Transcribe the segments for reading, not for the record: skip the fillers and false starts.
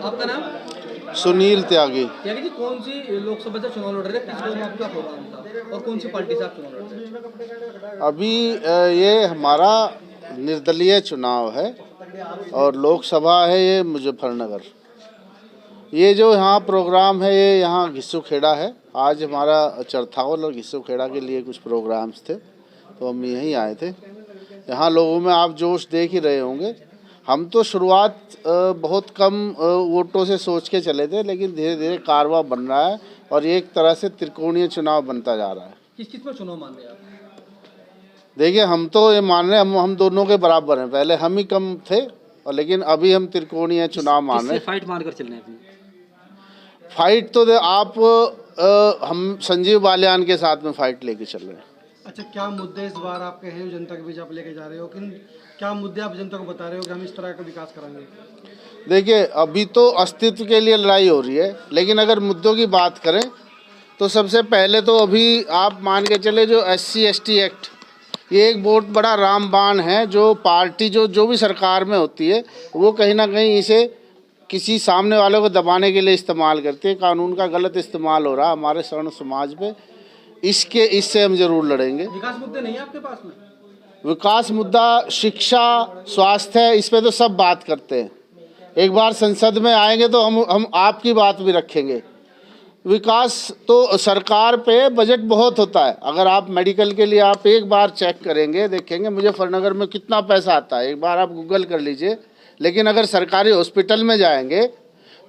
आपका नाम? सुनील त्यागी। त्यागी जी, कौन सी लोकसभा से चुनाव लड़ रहे हैं, किस गाँव में आपका प्रोग्राम था और कौन सी पार्टी से आप चुनाव लड़ रहे हैं? अभी ये हमारा निर्दलीय चुनाव है और लोकसभा है ये मुजफ्फरनगर। ये जो यहाँ प्रोग्राम है ये यहाँ घिस्सू-खेड़ा है। आज हमारा चरथावल और घिस्सू-खेड़ा के लिए कुछ प्रोग्राम्स थे तो हम यहीं आए थे। यहाँ लोगों में आप जोश देख ही रहे होंगे। हम तो शुरुआत बहुत कम वोटों से सोच के चले थे, लेकिन धीरे धीरे कारवां बन रहा है और एक तरह से त्रिकोणीय चुनाव बनता जा रहा है। किस किस में चुनाव मान रहे हैं आप? देखिए, हम तो ये मान रहे हैं हम दोनों के बराबर हैं। पहले हम ही कम थे और लेकिन अभी हम त्रिकोणीय चुनाव मान रहे हैं। फाइट मार कर चल रहे हैं? फाइट तो हम संजीव बालियान के साथ में फाइट लेके चल रहे हैं। अच्छा, क्या मुद्दे इस बार आपके हैं जनता के बीच आप लेके जा रहे हो? क्या मुद्दे आप जनता को बता रहे हो कि हम इस तरह का विकास कराएंगे? देखिए, अभी तो अस्तित्व के लिए लड़ाई हो रही है, लेकिन अगर मुद्दों की बात करें तो सबसे पहले तो अभी आप मान के चले जो SC/ST एक्ट, ये एक बहुत बड़ा रामबाण है। जो पार्टी जो भी सरकार में होती है वो कहीं ना कहीं इसे किसी सामने वाले को दबाने के लिए इस्तेमाल करती है। कानून का गलत इस्तेमाल हो रहा है हमारे सर्ण समाज पे। इससे हम जरूर लड़ेंगे। विकास मुद्दे नहीं है आपके पास में? विकास मुद्दा शिक्षा, स्वास्थ्य, इस पे तो सब बात करते हैं। एक बार संसद में आएंगे तो हम आपकी बात भी रखेंगे। विकास तो सरकार पे बजट बहुत होता है। अगर आप मेडिकल के लिए आप एक बार चेक करेंगे, देखेंगे मुजफ्फरनगर में कितना पैसा आता है, एक बार आप गूगल कर लीजिए। लेकिन अगर सरकारी हॉस्पिटल में जाएंगे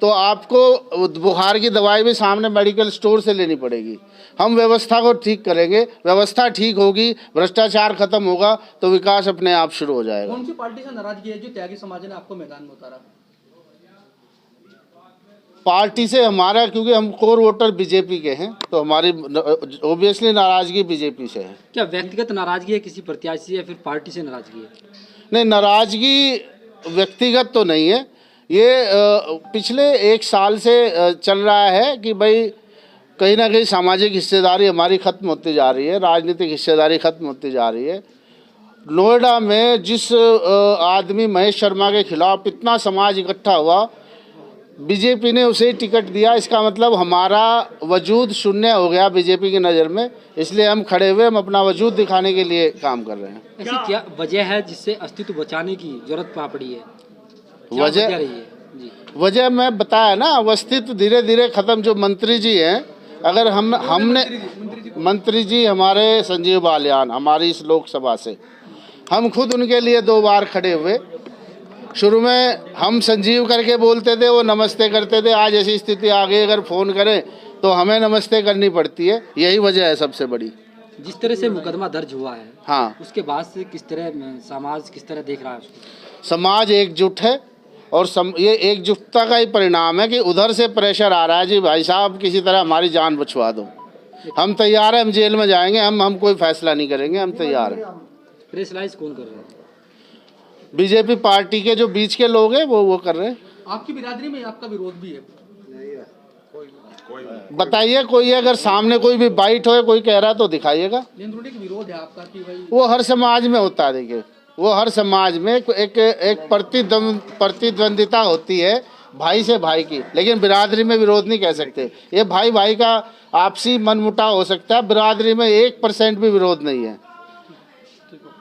तो आपको बुखार की दवाई भी सामने मेडिकल स्टोर से लेनी पड़ेगी। हम व्यवस्था को ठीक करेंगे, व्यवस्था ठीक होगी, भ्रष्टाचार खत्म होगा तो विकास अपने आप शुरू हो जाएगा। कौन सी पार्टी से नाराजगी है जो त्यागी समाज ने आपको मैदान में उतारा? पार्टी से हमारा, क्योंकि हम कोर वोटर बीजेपी के हैं तो हमारी ओबियसली नाराजगी बीजेपी से है। क्या व्यक्तिगत नाराजगी है किसी प्रत्याशी या फिर पार्टी से नाराजगी है? नहीं, नाराजगी व्यक्तिगत तो नहीं है। ये पिछले 1 साल से चल रहा है कि भाई कहीं ना कहीं सामाजिक हिस्सेदारी हमारी खत्म होती जा रही है, राजनीतिक हिस्सेदारी खत्म होती जा रही है। नोएडा में जिस आदमी महेश शर्मा के खिलाफ इतना समाज इकट्ठा हुआ, बीजेपी ने उसे टिकट दिया। इसका मतलब हमारा वजूद शून्य हो गया बीजेपी की नज़र में। इसलिए हम खड़े हुए, हम अपना वजूद दिखाने के लिए काम कर रहे हैं। ऐसी क्या वजह है जिससे अस्तित्व बचाने की जरूरत पड़ी है? वजह मैं बताया ना, अस्तित्व धीरे धीरे खत्म। जो मंत्री जी हैं, अगर हमने मंत्री जी हमारे संजीव बालियान, हमारी इस लोकसभा से हम खुद उनके लिए 2 बार खड़े हुए। शुरू में हम संजीव करके बोलते थे, वो नमस्ते करते थे। आज ऐसी स्थिति आ गई, अगर फ़ोन करें तो हमें नमस्ते करनी पड़ती है। यही वजह है सबसे बड़ी। जिस तरह से मुकदमा दर्ज हुआ है, हाँ, उसके बाद से किस तरह समाज किस तरह देख रहा है उसको? समाज एकजुट है और ये एकजुटता का ही परिणाम है कि उधर से प्रेशर आ रहा है, जी भाई साहब किसी तरह हमारी जान बचवा दो। हम तैयार हैं, हम जेल में जाएंगे, हम कोई फैसला नहीं करेंगे, हम तैयार हैं। प्रेशराइज कौन कर रहा है? बीजेपी पार्टी के जो बीच के लोग हैं वो कर रहे हैं। आपकी बिरादरी में आपका विरोध भी है? बताइए, कोई अगर सामने कोई भी बाइट हो, कोई कह रहा है तो दिखाइएगा। विरोध है आपका कि भाई वो हर समाज में होता है। देखिए, वो हर समाज में एक प्रतिद्वंदिता होती है भाई से भाई की, लेकिन बिरादरी में विरोध नहीं कह सकते। ये भाई भाई का आपसी मनमुटाव हो सकता है, बिरादरी में 1% भी विरोध नहीं है।